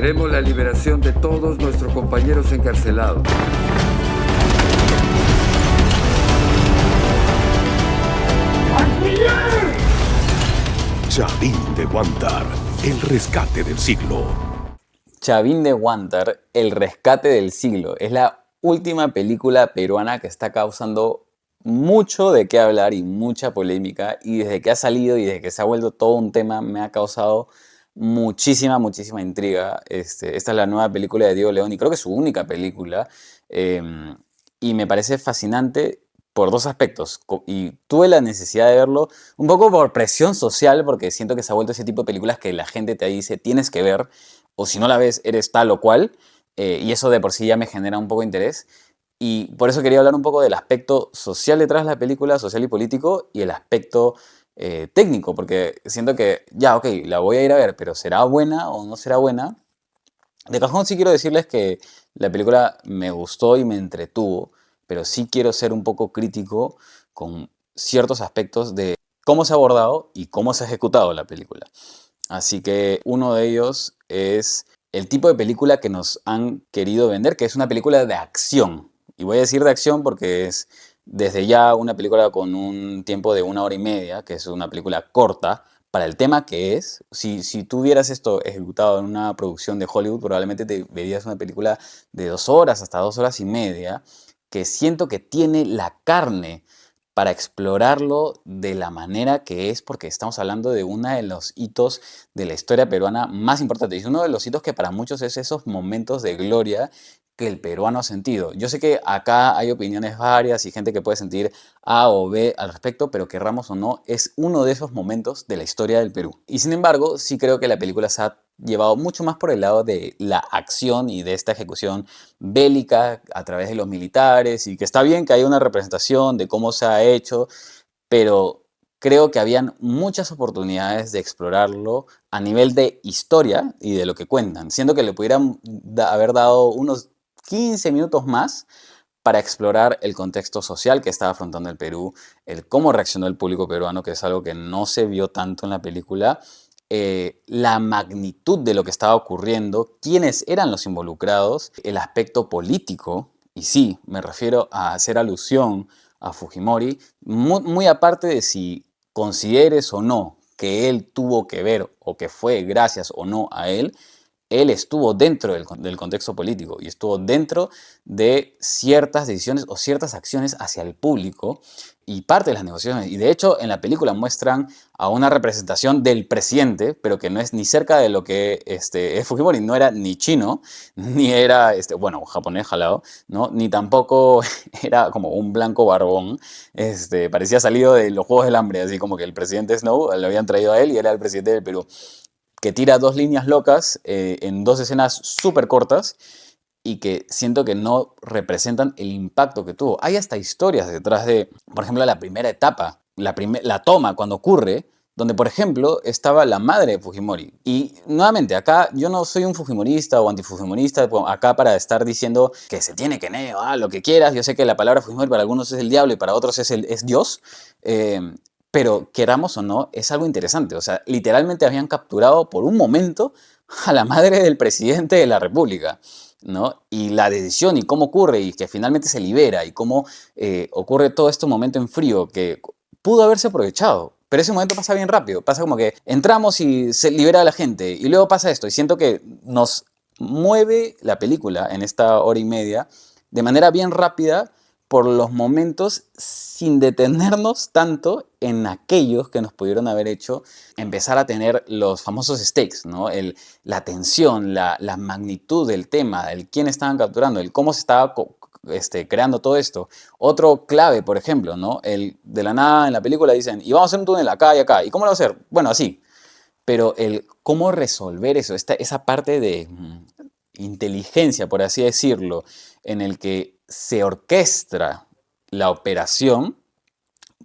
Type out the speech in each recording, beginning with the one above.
Queremos la liberación de todos nuestros compañeros encarcelados. Chavín de Huántar, el rescate del siglo. Chavín de Huántar, el rescate del siglo. Es la última película peruana que está causando mucho de qué hablar y mucha polémica. Y desde que ha salido y desde que se ha vuelto todo un tema, me ha causado muchísima intriga. Esta es la nueva película de Diego León y creo que es su única película. Y me parece fascinante por dos aspectos. Y tuve la necesidad de verlo un poco por presión social, porque siento que se ha vuelto ese tipo de películas que la gente te dice tienes que ver, o si no la ves eres tal o cual, y eso de por sí ya me genera un poco de interés. Y por eso quería hablar un poco del aspecto social detrás de la película, social y político, y el aspecto técnico, porque siento que, ya, ok, la voy a ir a ver, pero ¿será buena o no será buena? De cajón sí quiero decirles que la película me gustó y me entretuvo, pero sí quiero ser un poco crítico con ciertos aspectos de cómo se ha abordado y cómo se ha ejecutado la película. Así que uno de ellos es el tipo de película que nos han querido vender, que es una película de acción. Y voy a decir de acción porque es desde ya una película con un tiempo de 1 hora y media, que es una película corta, para el tema que es. Si tú vieras esto ejecutado en una producción de Hollywood, probablemente te verías una película de 2 horas hasta 2 horas y media, que siento que tiene la carne para explorarlo de la manera que es, porque estamos hablando de uno de los hitos de la historia peruana más importantes. Y uno de los hitos que para muchos es esos momentos de gloria que el peruano ha sentido. Yo sé que acá hay opiniones varias y gente que puede sentir A o B al respecto, pero querramos o no, es uno de esos momentos de la historia del Perú. Y sin embargo, sí creo que la película se ha llevado mucho más por el lado de la acción y de esta ejecución bélica a través de los militares, y que está bien que haya una representación de cómo se ha hecho, pero creo que habían muchas oportunidades de explorarlo a nivel de historia y de lo que cuentan, siendo que le pudieran haber dado unos 15 minutos más para explorar el contexto social que estaba afrontando el Perú, el cómo reaccionó el público peruano, que es algo que no se vio tanto en la película, la magnitud de lo que estaba ocurriendo, quiénes eran los involucrados, el aspecto político, y sí, me refiero a hacer alusión a Fujimori, muy aparte de si consideres o no que él tuvo que ver o que fue gracias o no a él estuvo dentro del contexto político y estuvo dentro de ciertas decisiones o ciertas acciones hacia el público y parte de las negociaciones. Y de hecho en la película muestran a una representación del presidente, pero que no es ni cerca de lo que es Fujimori. No era ni chino, ni era, bueno, japonés jalado, ¿no? Ni tampoco era como un blanco barbón. Parecía salido de los Juegos del Hambre, así como que el presidente Snow lo habían traído a él y era el presidente del Perú, que tira dos líneas locas en dos escenas súper cortas y que siento que no representan el impacto que tuvo. Hay hasta historias detrás de, por ejemplo, la primera etapa, la toma cuando ocurre, donde, por ejemplo, estaba la madre de Fujimori. Y nuevamente, acá yo no soy un fujimorista o antifujimorista, acá para estar diciendo que se tiene que negar, lo que quieras. Yo sé que la palabra Fujimori para algunos es el diablo y para otros es Dios. Pero queramos o no, es algo interesante. O sea, literalmente habían capturado por un momento a la madre del presidente de la República, ¿no? Y la decisión y cómo ocurre y que finalmente se libera y cómo ocurre todo este momento en frío que pudo haberse aprovechado. Pero ese momento pasa bien rápido. Pasa como que entramos y se libera a la gente y luego pasa esto. Y siento que nos mueve la película en esta 1 hora y media de manera bien rápida por los momentos sin detenernos tanto en aquellos que nos pudieron haber hecho empezar a tener los famosos stakes, ¿no? La tensión, la magnitud del tema, el quién estaban capturando, el cómo se estaba creando todo esto. Otro clave, por ejemplo, ¿no? De la nada en la película dicen, y vamos a hacer un túnel acá y acá. ¿Y cómo lo va a hacer? Bueno, así. Pero el cómo resolver eso, esa parte de inteligencia, por así decirlo, en el que se orquestra la operación,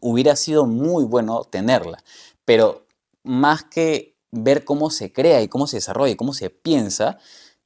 hubiera sido muy bueno tenerla. Pero más que ver cómo se crea y cómo se desarrolla y cómo se piensa,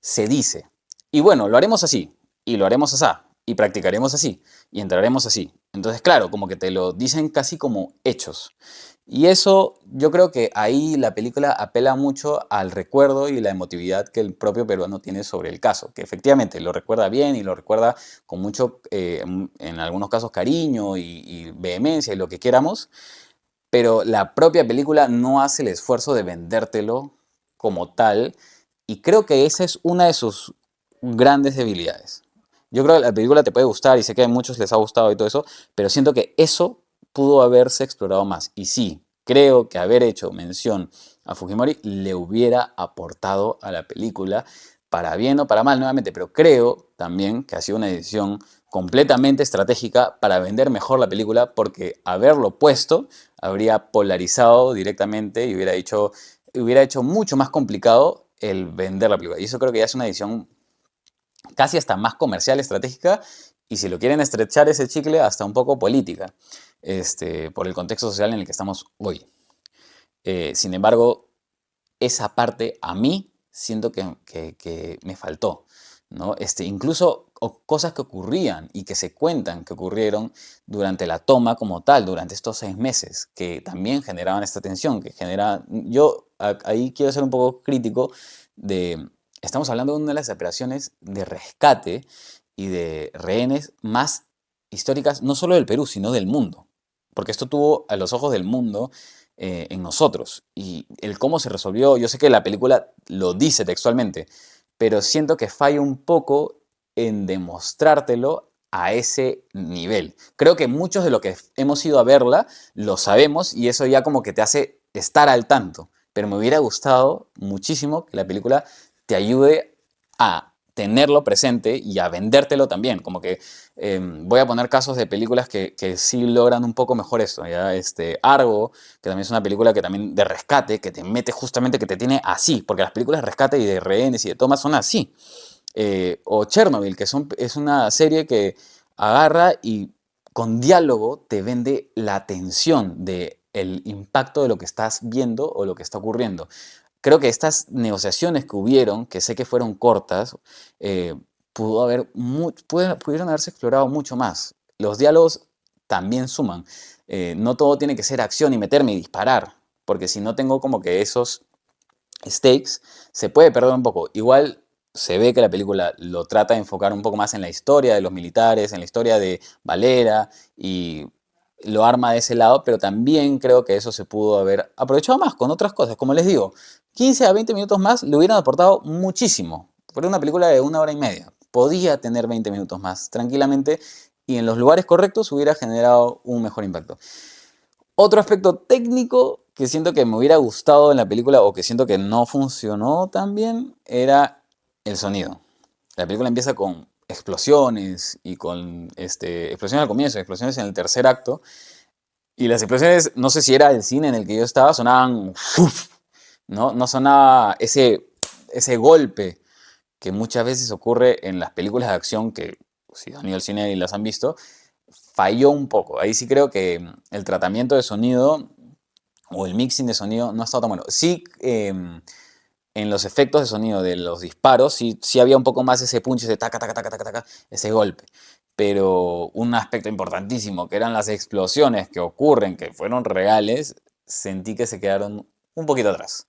se dice. Y bueno, lo haremos así, y lo haremos así, y practicaremos así, y entraremos así. Entonces, claro, como que te lo dicen casi como hechos. Y eso, yo creo que ahí la película apela mucho al recuerdo y la emotividad que el propio peruano tiene sobre el caso, que efectivamente lo recuerda bien y lo recuerda con mucho, en algunos casos, cariño y vehemencia y lo que quieramos, pero la propia película no hace el esfuerzo de vendértelo como tal, y creo que esa es una de sus grandes debilidades. Yo creo que la película te puede gustar y sé que a muchos les ha gustado y todo eso, pero siento que eso pudo haberse explorado más. Y sí, creo que haber hecho mención a Fujimori le hubiera aportado a la película, para bien o para mal nuevamente, pero creo también que ha sido una decisión completamente estratégica para vender mejor la película, porque haberlo puesto habría polarizado directamente y hubiera hecho mucho más complicado el vender la película. Y eso creo que ya es una decisión casi hasta más comercial, estratégica, y si lo quieren estrechar ese chicle, hasta un poco política, por el contexto social en el que estamos hoy. Sin embargo, esa parte a mí siento que me faltó, ¿no? Incluso cosas que ocurrían y que se cuentan que ocurrieron durante la toma como tal, durante estos 6 meses, que también generaban esta tensión, que genera... Yo ahí quiero ser un poco crítico de... Estamos hablando de una de las operaciones de rescate y de rehenes más históricas, no solo del Perú, sino del mundo. Porque esto tuvo a los ojos del mundo en nosotros. Y el cómo se resolvió, yo sé que la película lo dice textualmente, pero siento que falla un poco en demostrártelo a ese nivel. Creo que muchos de los que hemos ido a verla lo sabemos y eso ya como que te hace estar al tanto. Pero me hubiera gustado muchísimo que la película te ayude a tenerlo presente y a vendértelo también. Como que voy a poner casos de películas que sí logran un poco mejor esto. ¿Ya? Argo, que también es una película que también de rescate, que te mete justamente, que te tiene así, porque las películas de rescate y de rehenes y de tomas son así. O Chernobyl, que es una serie que agarra y con diálogo te vende la tensión del impacto de lo que estás viendo o lo que está ocurriendo. Creo que estas negociaciones que hubieron, que sé que fueron cortas, pudieron haberse explorado mucho más. Los diálogos también suman. No todo tiene que ser acción y meterme y disparar, porque si no tengo como que esos stakes, se puede perder un poco. Igual se ve que la película lo trata de enfocar un poco más en la historia de los militares, en la historia de Valera, y lo arma de ese lado, pero también creo que eso se pudo haber aprovechado más con otras cosas. Como les digo, 15 a 20 minutos más le hubieran aportado muchísimo. Por una película de 1 hora y media. Podía tener 20 minutos más tranquilamente y en los lugares correctos hubiera generado un mejor impacto. Otro aspecto técnico que siento que me hubiera gustado en la película o que siento que no funcionó tan bien era el sonido. La película empieza con explosiones y con explosiones al comienzo, explosiones en el tercer acto. Y las explosiones, no sé si era el cine en el que yo estaba, sonaban... ¡uf! No sonaba ese golpe que muchas veces ocurre en las películas de acción que, si han ido al cine y las han visto, falló un poco. Ahí sí creo que el tratamiento de sonido o el mixing de sonido no ha estado tan bueno. Sí, en los efectos de sonido de los disparos, sí había un poco más ese punch, ese taca, taca, taca, taca, taca, ese golpe. Pero un aspecto importantísimo, que eran las explosiones que ocurren, que fueron reales, sentí que se quedaron un poquito atrás.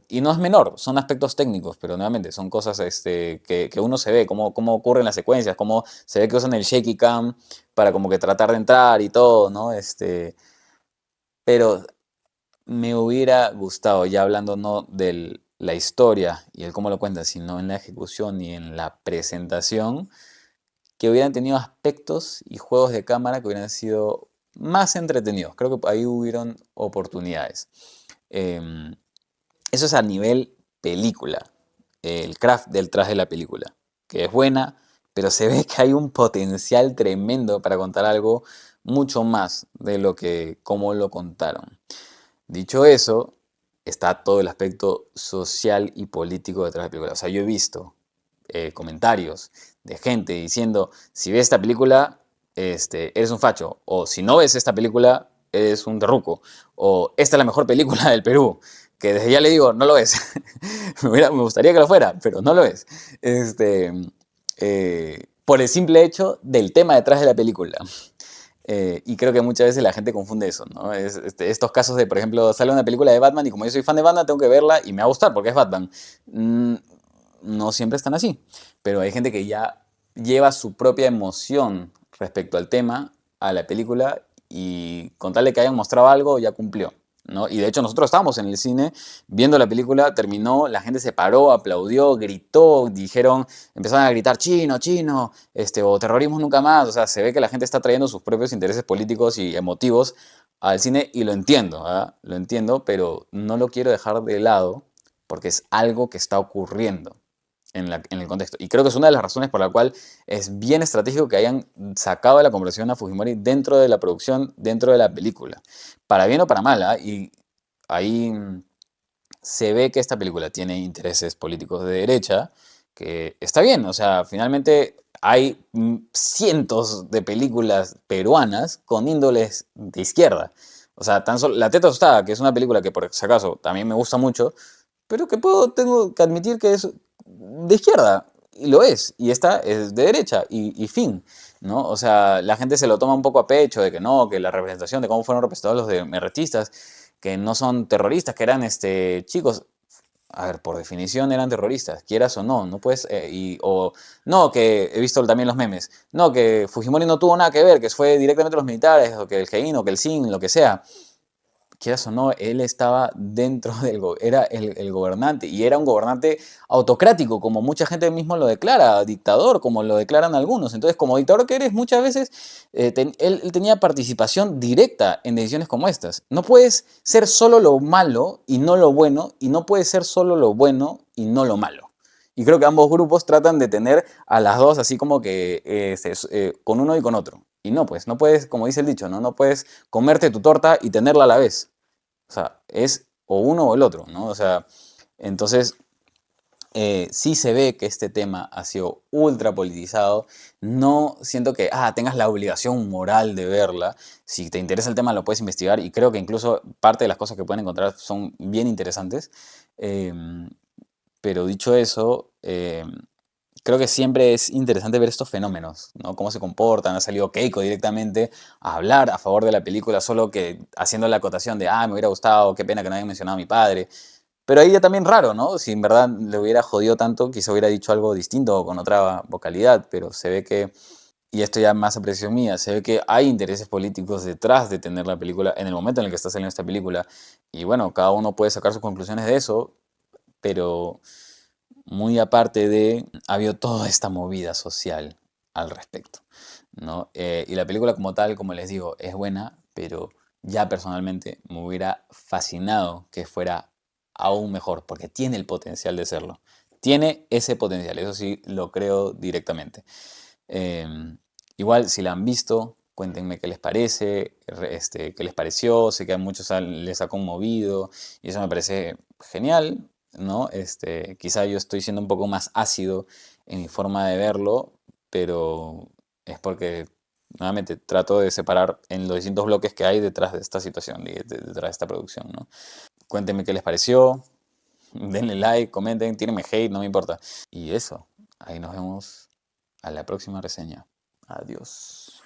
Y no es menor, son aspectos técnicos, pero nuevamente son cosas que uno se ve, cómo ocurren las secuencias, cómo se ve que usan el shaky cam para como que tratar de entrar y todo, ¿no? Pero me hubiera gustado, ya hablando no de la historia y el cómo lo cuentan, sino en la ejecución y en la presentación, que hubieran tenido aspectos y juegos de cámara que hubieran sido más entretenidos. Creo que ahí hubieron oportunidades. Eso es a nivel película, el craft detrás de la película, que es buena, pero se ve que hay un potencial tremendo para contar algo mucho más de lo que cómo lo contaron. Dicho eso, está todo el aspecto social y político detrás de la película. O sea, yo he visto comentarios de gente diciendo, si ves esta película, eres un facho, o si no ves esta película, eres un terruco, o esta es la mejor película del Perú, que desde ya le digo, no lo es. Me gustaría que lo fuera, pero no lo es. Por el simple hecho del tema detrás de la película. Y creo que muchas veces la gente confunde eso, ¿no? Estos casos de, por ejemplo, sale una película de Batman y como yo soy fan de Batman, tengo que verla y me va a gustar porque es Batman. Mm, no siempre están así, pero hay gente que ya lleva su propia emoción respecto al tema a la película y con tal de que hayan mostrado algo ya cumplió, ¿no? Y de hecho nosotros estábamos en el cine viendo la película, terminó, la gente se paró, aplaudió, gritó, dijeron, empezaron a gritar chino, chino, o terrorismo nunca más. O sea, se ve que la gente está trayendo sus propios intereses políticos y emotivos al cine y lo entiendo, ¿ah? Lo entiendo, pero no lo quiero dejar de lado porque es algo que está ocurriendo en el contexto. Y creo que es una de las razones por la cual es bien estratégico que hayan sacado de la conversación a Fujimori dentro de la producción, dentro de la película. Para bien o para mal, ¿ah? Y ahí se ve que esta película tiene intereses políticos de derecha, que está bien, o sea, finalmente hay cientos de películas peruanas con índoles de izquierda. O sea, tan solo La Teta Tostada, que es una película que por si acaso también me gusta mucho, pero que tengo que admitir que es de izquierda, y lo es, y esta es de derecha, y fin, ¿no? O sea, la gente se lo toma un poco a pecho de que no, que la representación, de cómo fueron representados los de merretistas, que no son terroristas, que eran chicos, a ver, por definición eran terroristas, quieras o no, no puedes, o no, que he visto también los memes, no, que Fujimori no tuvo nada que ver, que fue directamente los militares, o que el GEIN, o que el SIN, lo que sea, quieras o no, él estaba dentro era el gobernante, y era un gobernante autocrático, como mucha gente mismo lo declara, dictador, como lo declaran algunos. Entonces, como dictador que eres, muchas veces él tenía participación directa en decisiones como estas. No puedes ser solo lo malo y no lo bueno, y no puedes ser solo lo bueno y no lo malo. Y creo que ambos grupos tratan de tener a las dos así como que con uno y con otro. Y no, pues, no puedes, como dice el dicho, ¿no? No puedes comerte tu torta y tenerla a la vez. O sea, es o uno o el otro, ¿no? O sea, entonces sí se ve que este tema ha sido ultra politizado. No siento que tengas la obligación moral de verla. Si te interesa el tema lo puedes investigar y creo que incluso parte de las cosas que pueden encontrar son bien interesantes. Pero dicho eso, creo que siempre es interesante ver estos fenómenos, ¿no? Cómo se comportan. Ha salido Keiko directamente a hablar a favor de la película, solo que haciendo la acotación de, me hubiera gustado, qué pena que no haya mencionado a mi padre. Pero ahí ya también raro, ¿no? Si en verdad le hubiera jodido tanto, quizá hubiera dicho algo distinto o con otra vocalidad, pero se ve que, y esto ya más apreciación mía, se ve que hay intereses políticos detrás de tener la película en el momento en el que está saliendo esta película. Y bueno, cada uno puede sacar sus conclusiones de eso, pero muy aparte ha habido toda esta movida social al respecto, ¿no? Y la película como tal, como les digo, es buena, pero ya personalmente me hubiera fascinado que fuera aún mejor, porque tiene el potencial de serlo. Tiene ese potencial, eso sí lo creo directamente. Igual, si la han visto, cuéntenme qué les parece, qué les pareció. Sé que a muchos les ha conmovido y eso me parece genial, ¿no? Quizá yo estoy siendo un poco más ácido en mi forma de verlo, pero es porque nuevamente trato de separar en los distintos bloques que hay detrás de esta situación, detrás de esta producción, ¿no? Cuéntenme qué les pareció, denle like, comenten, tírenme hate, no me importa. Y eso, ahí nos vemos a la próxima reseña. Adiós.